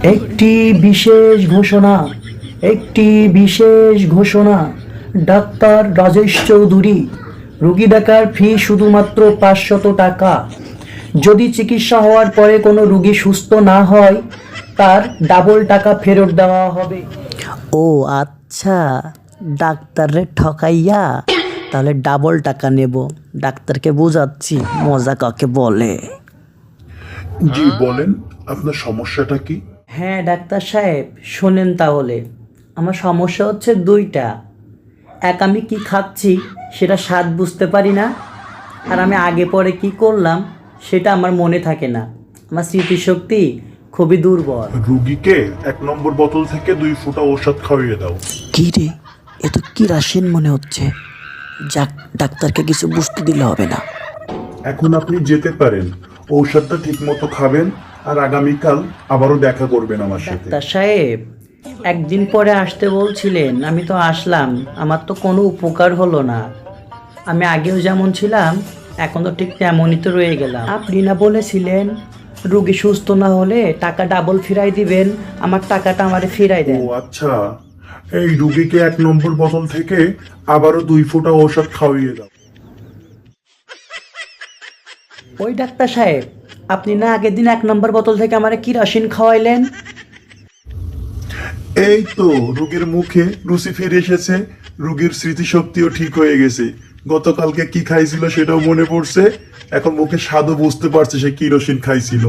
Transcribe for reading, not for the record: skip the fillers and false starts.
একটি বিশেষ ঘোষণা, একটি বিশেষ ঘোষণা। ডাক্তার রাজেশ চৌধুরী, রোগী দেখার ফি শুধুমাত্র 500 টাকা। যদি চিকিৎসা হওয়ার পরে কোনো রোগী সুস্থ না হয়, তার ডাবল টাকা ফেরত দেওয়া হবে। ও আচ্ছা, ডাক্তাররে ঠকাইয়া তাহলে ডাবল টাকা নেব। ডাক্তারকে বোঝাচ্ছি মজা কাকে বলে। জি বলেন, আপনার সমস্যাটা কি? হ্যাঁ ডাক্তার সাহেব, শোনেন তাহলে। আমার সমস্যা হচ্ছে দুইটা। এক, আমি কি খাচ্ছি সেটা স্বাদ বুঝতে পারি না। আর আমি আগে পরে কি করলাম সেটা আমার মনে থাকে না। আমার স্মৃতিশক্তি খুবই দুর্বল। রুগীকে 1 নম্বর বোতল থেকে 2 ফোঁটা ঔষধ খাইয়ে দাও। কি রে, এ তো কিরাসিন মনে হচ্ছে। যাক, ডাক্তারকে কিছু বুঝতে দিলে হবে না। এখন আপনি যেতে পারেন, ঔষধটা ঠিক মতো খাবেন, আর আগামীকাল আবারও দেখা করবেন আমার সাথে। ডাক্তার সাহেব, একদিন পরে আসতে বলছিলেন, আমি তো আসলাম, আমার তো কোনো উপকার হলো না। আমি আগেও যেমন ছিলাম এখন তো ঠিক তেমনই তো রয়ে গেলাম। আপনি না বলেছিলেন রুগী সুস্থ না হলে টাকা ডাবল ফিরাই দিবেন, আমার টাকাটা আমারে ফিরাই ও দেন। আচ্ছা, এই রুগীকে 1 নম্বর বোতল থেকে আবারও 2 ফোঁটা ঔষধ খাওয়িয়ে দাও। ওই ডাক্তার সাহেব, আপনি না আগের দিন 1 নম্বর বোতল থেকে আমারে কিরোসিন খাওয়াইলেন? এই তো রোগীর মুখে রুচি ফিরে এসেছে, রোগীর স্মৃতিশক্তিও ঠিক হয়ে গেছে। গতকালকে কি খাইছিল সেটাও মনে পড়ছে, এখন মুখে স্বাদও বুঝতে পারছে সে কিরোসিন খাইছিল।